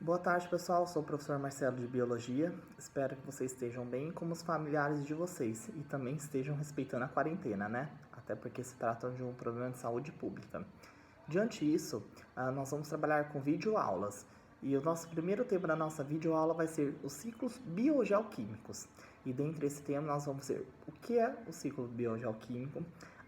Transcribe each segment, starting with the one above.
Boa tarde, pessoal. Sou o professor Marcelo de Biologia. Espero que vocês estejam bem, como os familiares de vocês, e também estejam respeitando a quarentena, né? Até porque se trata de um problema de saúde pública. Diante disso, nós vamos trabalhar com videoaulas. E o nosso primeiro tema da nossa videoaula vai ser os ciclos biogeoquímicos. E dentre esse tema nós vamos ver o que é o ciclo biogeoquímico,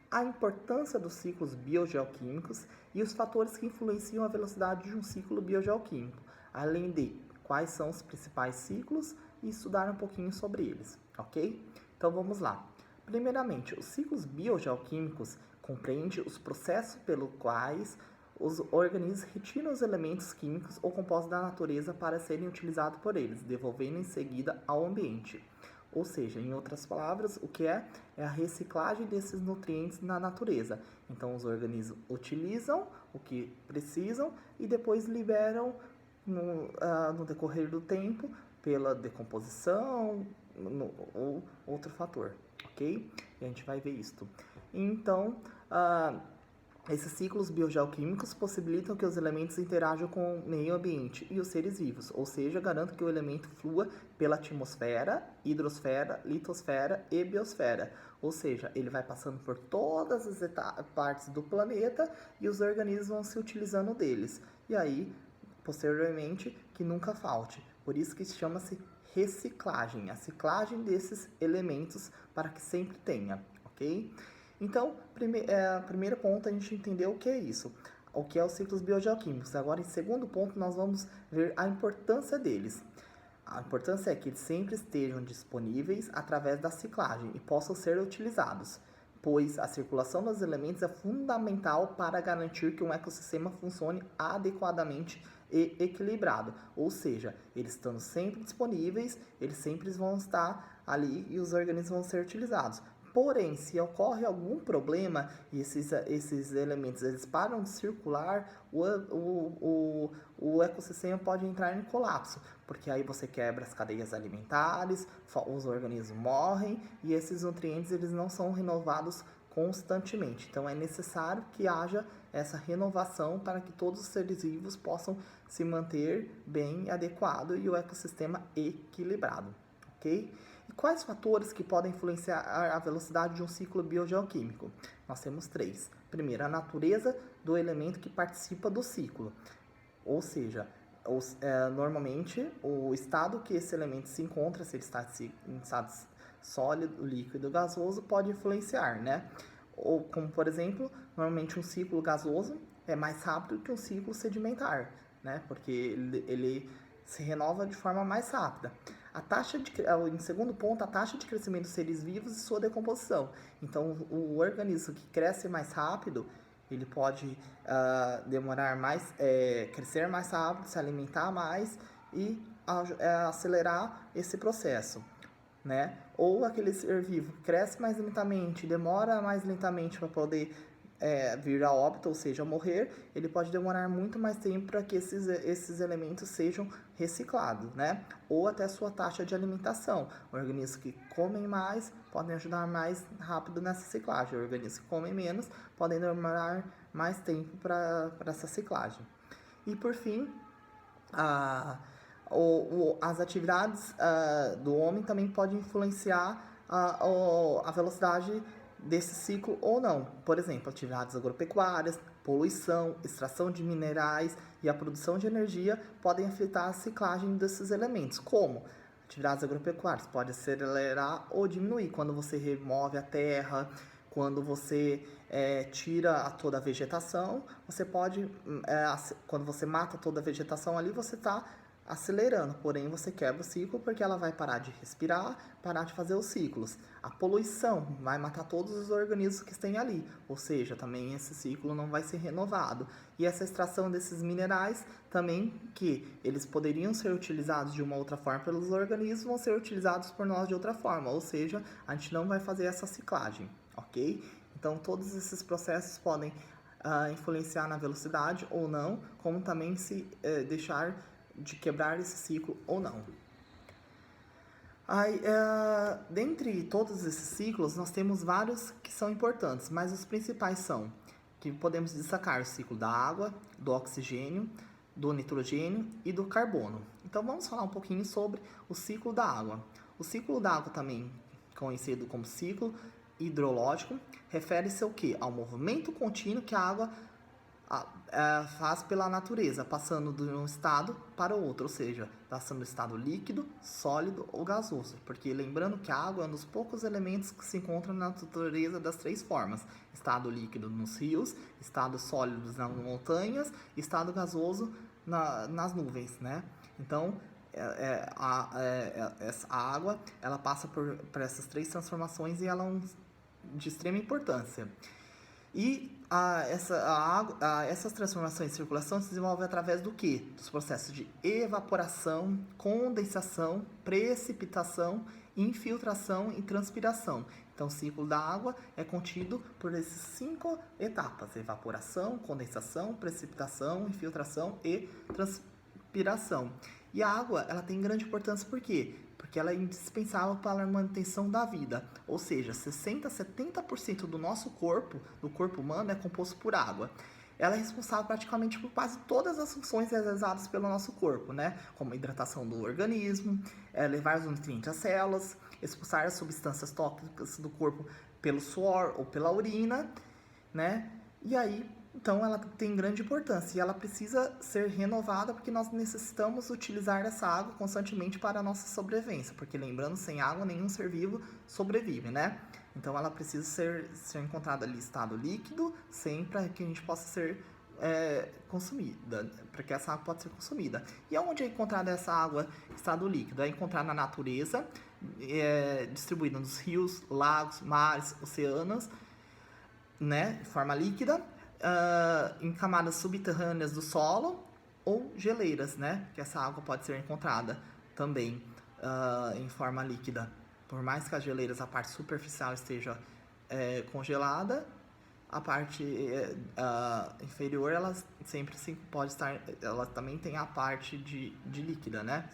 a importância dos ciclos biogeoquímicos e os fatores que influenciam a velocidade de um ciclo biogeoquímico, além de quais são os principais ciclos e estudar um pouquinho sobre eles, ok? Então vamos lá. Primeiramente, os ciclos biogeoquímicos compreendem os processos pelos quais os organismos retiram os elementos químicos ou compostos da natureza para serem utilizados por eles, devolvendo em seguida ao ambiente. Ou seja, em outras palavras, o que é a reciclagem desses nutrientes na natureza. Então, os organismos utilizam o que precisam e depois liberam no decorrer do tempo pela decomposição ou outro fator, ok? E a gente vai ver isto. Então, esses ciclos biogeoquímicos possibilitam que os elementos interajam com o meio ambiente e os seres vivos, ou seja, garantem que o elemento flua pela atmosfera, hidrosfera, litosfera e biosfera, ou seja, ele vai passando por todas as partes do planeta e os organismos vão se utilizando deles. E aí, posteriormente, que nunca falte. Por isso que chama-se reciclagem, a ciclagem desses elementos para que sempre tenha, ok? Então, primeiro ponto, a gente entendeu o que é isso, o que é os ciclos biogeoquímicos. Agora, em segundo ponto, nós vamos ver a importância deles. A importância é que eles sempre estejam disponíveis através da ciclagem e possam ser utilizados, pois a circulação dos elementos é fundamental para garantir que um ecossistema funcione adequadamente e equilibrado. Ou seja, eles estando sempre disponíveis, eles sempre vão estar ali e os organismos vão ser utilizados. Porém, se ocorre algum problema e esses elementos eles param de circular, o ecossistema pode entrar em colapso, porque aí você quebra as cadeias alimentares, os organismos morrem e esses nutrientes eles não são renovados constantemente. Então é necessário que haja essa renovação para que todos os seres vivos possam se manter bem adequado e o ecossistema equilibrado, ok? E quais fatores que podem influenciar a velocidade de um ciclo biogeoquímico? Nós temos três. Primeiro, a natureza do elemento que participa do ciclo, ou seja, normalmente o estado que esse elemento se encontra, se ele está em estado sólido, líquido, gasoso, pode influenciar, né? Ou como, por exemplo, normalmente um ciclo gasoso é mais rápido que um ciclo sedimentar, né? Porque ele se renova de forma mais rápida. Em segundo ponto, a taxa de crescimento dos seres vivos e sua decomposição. Então, o organismo que cresce mais rápido, ele pode crescer mais rápido, se alimentar mais e acelerar esse processo, né? Ou aquele ser vivo que cresce mais lentamente, demora mais lentamente para poder vir a óbito, ou seja, morrer, ele pode demorar muito mais tempo para que esses elementos sejam reciclados, né? Ou até sua taxa de alimentação. Organismos que comem mais podem ajudar mais rápido nessa ciclagem. Organismos que comem menos podem demorar mais tempo para essa ciclagem. E por fim, as atividades do homem também podem influenciar a velocidade desse ciclo ou não. Por exemplo, atividades agropecuárias, poluição, extração de minerais e a produção de energia podem afetar a ciclagem desses elementos. Como? Atividades agropecuárias podem acelerar ou diminuir quando você remove a terra, quando você tira toda a vegetação, você pode, quando você mata toda a vegetação ali, você está acelerando, porém você quebra o ciclo porque ela vai parar de respirar, parar de fazer os ciclos. A poluição vai matar todos os organismos que estão ali, ou seja, também esse ciclo não vai ser renovado. E essa extração desses minerais também, que eles poderiam ser utilizados de uma outra forma pelos organismos, vão ser utilizados por nós de outra forma, ou seja, a gente não vai fazer essa ciclagem, ok? Então todos esses processos podem influenciar na velocidade ou não, como também se deixar de quebrar esse ciclo ou não. Dentre todos esses ciclos, nós temos vários que são importantes, mas os principais são, que podemos destacar o ciclo da água, do oxigênio, do nitrogênio e do carbono. Então vamos falar um pouquinho sobre o ciclo da água. O ciclo da água, também conhecido como ciclo hidrológico, refere-se ao quê? Ao movimento contínuo que a água faz pela natureza, passando de um estado para o outro, ou seja, passando do estado líquido, sólido ou gasoso. Porque lembrando que a água é um dos poucos elementos que se encontram na natureza das três formas: estado líquido nos rios, estado sólido nas montanhas, estado gasoso nas nuvens, né? Então, a água, ela passa por essas três transformações e ela é de extrema importância. E essas transformações de circulação se desenvolvem através do quê? Dos processos de evaporação, condensação, precipitação, infiltração e transpiração. Então, o ciclo da água é contido por essas 5 etapas: evaporação, condensação, precipitação, infiltração e transpiração. E a água, ela tem grande importância por quê? Porque ela é indispensável para a manutenção da vida. Ou seja, 60% a 70% do nosso corpo, do corpo humano, é composto por água. Ela é responsável praticamente por quase todas as funções realizadas pelo nosso corpo, né? Como a hidratação do organismo, levar os nutrientes às células, expulsar as substâncias tóxicas do corpo pelo suor ou pela urina, né? E aí, então, ela tem grande importância e ela precisa ser renovada, porque nós necessitamos utilizar essa água constantemente para a nossa sobrevivência, porque lembrando, sem água nenhum ser vivo sobrevive, né? Então, ela precisa ser encontrada ali em estado líquido, sempre para que a gente possa ser consumida, para que essa água possa ser consumida. E onde é encontrada essa água em estado líquido? É encontrada na natureza, distribuída nos rios, lagos, mares, oceanos, né, de forma líquida, em camadas subterrâneas do solo ou geleiras, né, que essa água pode ser encontrada também em forma líquida. Por mais que as geleiras, a parte superficial esteja congelada, a parte inferior, ela sempre pode estar, ela também tem a parte de líquida, né.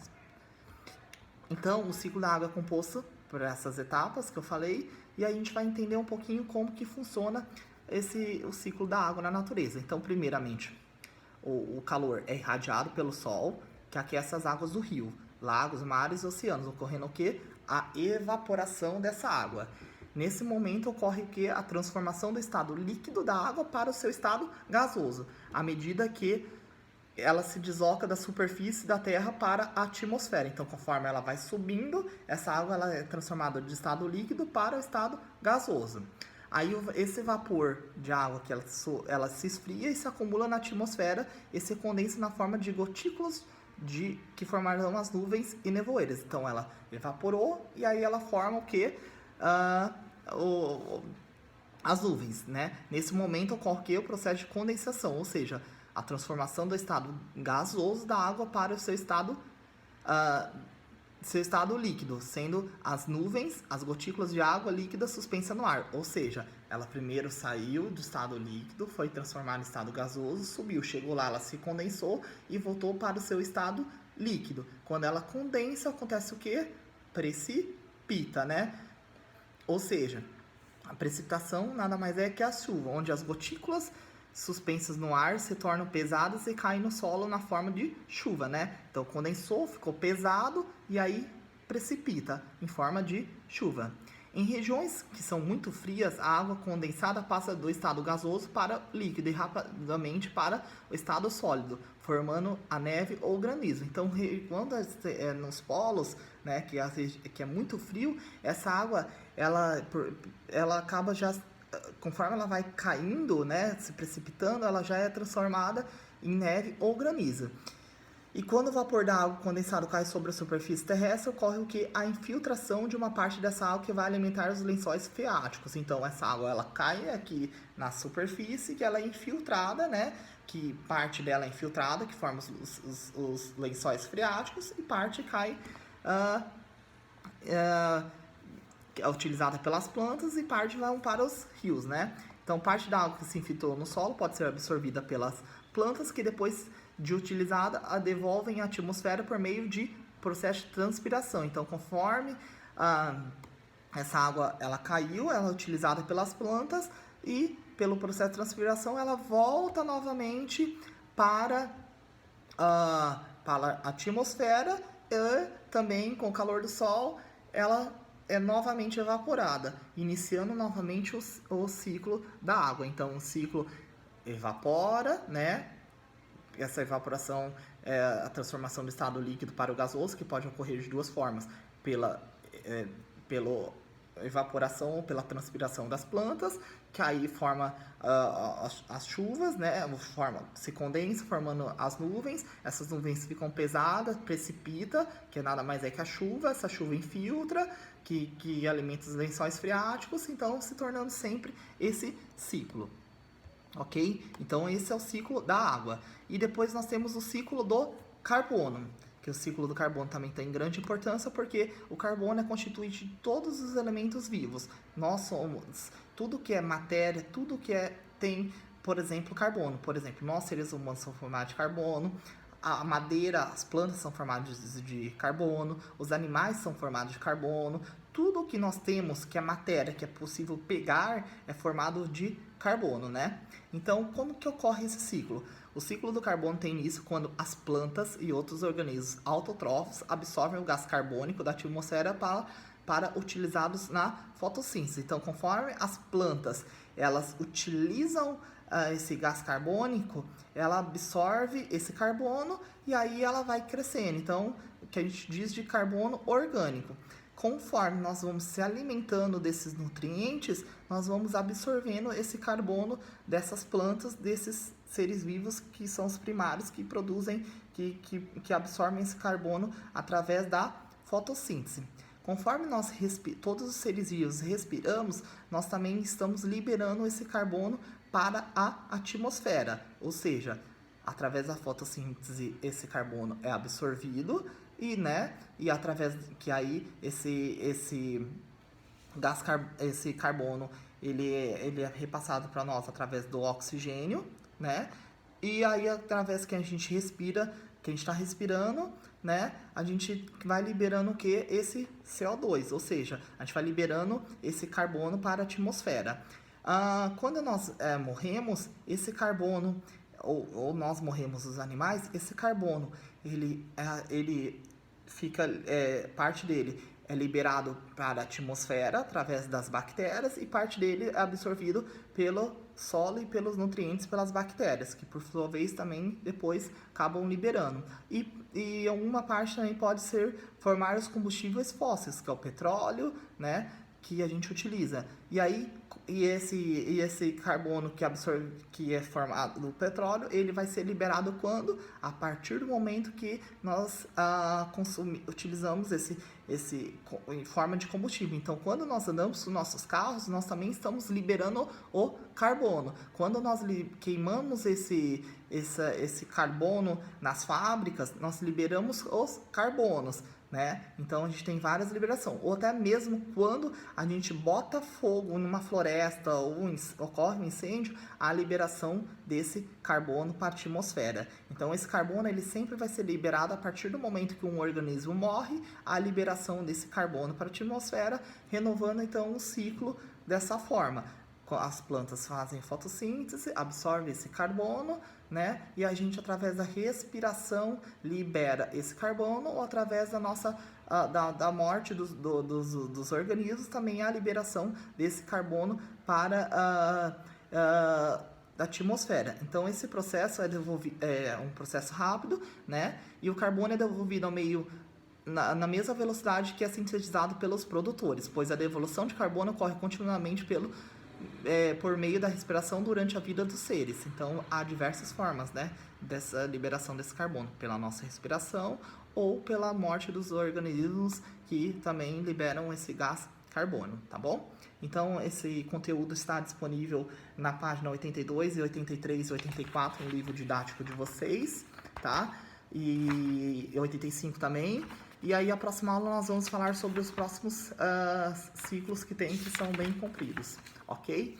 Então, o ciclo da água é composto por essas etapas que eu falei, e aí a gente vai entender um pouquinho como que funciona o ciclo da água na natureza. Então, primeiramente, o calor é irradiado pelo sol, que aquece as águas do rio, lagos, mares e oceanos, ocorrendo o quê? A evaporação dessa água. Nesse momento ocorre o quê? A transformação do estado líquido da água para o seu estado gasoso, à medida que ela se desloca da superfície da Terra para a atmosfera. Então, conforme ela vai subindo, essa água ela é transformada de estado líquido para o estado gasoso. Aí esse vapor de água que ela se esfria e se acumula na atmosfera e se condensa na forma de gotículas que formarão as nuvens e nevoeiros. Então ela evaporou e aí ela forma o quê? As nuvens, né? Nesse momento ocorre o processo de condensação, ou seja, a transformação do estado gasoso da água para o seu estado líquido, sendo as nuvens, as gotículas de água líquida suspensa no ar. Ou seja, ela primeiro saiu do estado líquido, foi transformada em estado gasoso, subiu, chegou lá, ela se condensou e voltou para o seu estado líquido. Quando ela condensa, acontece o quê? Precipita, né? Ou seja, a precipitação nada mais é que a chuva, onde as gotículas suspensas no ar se tornam pesadas e caem no solo na forma de chuva, né? Então condensou, ficou pesado e aí precipita em forma de chuva. Em regiões que são muito frias, a água condensada passa do estado gasoso para líquido e rapidamente para o estado sólido, formando a neve ou granizo. Então, quando nos polos, né, que é muito frio, essa água ela acaba já, conforme ela vai caindo, né, se precipitando, ela já é transformada em neve ou granizo. E quando o vapor da água condensado cai sobre a superfície terrestre, ocorre o que? A infiltração de uma parte dessa água que vai alimentar os lençóis freáticos. Então, essa água ela cai aqui na superfície, que ela é infiltrada, né? Que parte dela é infiltrada, que forma os lençóis freáticos, e parte cai, é utilizada pelas plantas, e parte vai para os rios, né? Então, parte da água que se infiltrou no solo pode ser absorvida pelas plantas, que depois de utilizada, a devolvem à atmosfera por meio de processo de transpiração. Então, conforme essa água ela caiu, ela é utilizada pelas plantas, e pelo processo de transpiração ela volta novamente para para a atmosfera e também com o calor do Sol ela é novamente evaporada, iniciando novamente o ciclo da água. Então o ciclo evapora, né? Essa evaporação é a transformação do estado líquido para o gasoso, que pode ocorrer de duas formas, pela evaporação ou pela transpiração das plantas, que aí forma as chuvas, né? Se condensa, formando as nuvens. Essas nuvens ficam pesadas, precipita, que nada mais é que a chuva. Essa chuva infiltra, que alimenta os lençóis freáticos, então se tornando sempre esse ciclo. Ok? Então esse é o ciclo da água. E depois nós temos o ciclo do carbono, que o ciclo do carbono também tem grande importância, porque o carbono é constituinte de todos os elementos vivos. Nós somos tudo que é matéria, tudo que tem, por exemplo, carbono. Por exemplo, nós seres humanos somos formados de carbono, a madeira, as plantas são formadas de carbono, os animais são formados de carbono, tudo que nós temos que é matéria, que é possível pegar, é formado de carbono, né? Então, como que ocorre esse ciclo? O ciclo do carbono tem início quando as plantas e outros organismos autotrófos absorvem o gás carbônico da atmosfera para utilizados na fotossíntese. Então, conforme as plantas elas utilizam esse gás carbônico, ela absorve esse carbono e aí ela vai crescendo. Então, o que a gente diz de carbono orgânico. Conforme nós vamos se alimentando desses nutrientes, nós vamos absorvendo esse carbono dessas plantas, desses seres vivos que são os primários que produzem, que absorvem esse carbono através da fotossíntese. Conforme todos os seres vivos respiramos, nós também estamos liberando esse carbono para a atmosfera, ou seja, através da fotossíntese esse carbono é absorvido e através que aí esse carbono ele é repassado para nós através do oxigênio, né? E aí através que a gente respira, que a gente está respirando, né? A gente vai liberando o que? Esse CO2, ou seja, a gente vai liberando esse carbono para a atmosfera. Quando nós morremos, esse carbono, ou nós morremos os animais, esse carbono, ele fica, parte dele é liberado para a atmosfera através das bactérias e parte dele é absorvido pelo solo e pelos nutrientes pelas bactérias, que por sua vez também depois acabam liberando. E uma parte também pode formar os combustíveis fósseis, que é o petróleo, né, que a gente utiliza. E esse carbono que é formado do petróleo, ele vai ser liberado quando? A partir do momento que nós utilizamos esse em forma de combustível. Então, quando nós andamos com nossos carros, nós também estamos liberando o carbono. Quando nós queimamos esse carbono nas fábricas, nós liberamos os carbonos, né? Então a gente tem várias liberações, ou até mesmo quando a gente bota fogo numa floresta ou ocorre um incêndio, a liberação desse carbono para a atmosfera. Então esse carbono ele sempre vai ser liberado a partir do momento que um organismo morre, a liberação desse carbono para a atmosfera, renovando então o ciclo dessa forma. As plantas fazem fotossíntese, absorvem esse carbono, né? E a gente, através da respiração, libera esse carbono, ou através da nossa da morte dos organismos, também há a liberação desse carbono para da atmosfera. Então, esse processo é um processo rápido, né? E o carbono é devolvido ao meio na mesma velocidade que é sintetizado pelos produtores, pois a devolução de carbono ocorre continuamente por meio da respiração durante a vida dos seres. Então, há diversas formas, né, dessa liberação desse carbono, pela nossa respiração ou pela morte dos organismos que também liberam esse gás carbono, tá bom? Então, esse conteúdo está disponível na página 82 e 83 e 84 no livro didático de vocês, tá? E 85 também. E aí, a próxima aula, nós vamos falar sobre os próximos ciclos que tem, que são bem compridos, ok?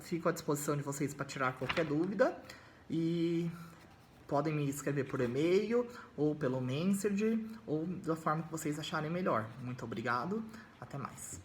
Fico à disposição de vocês para tirar qualquer dúvida e podem me escrever por e-mail ou pelo Messenger ou da forma que vocês acharem melhor. Muito obrigado, até mais.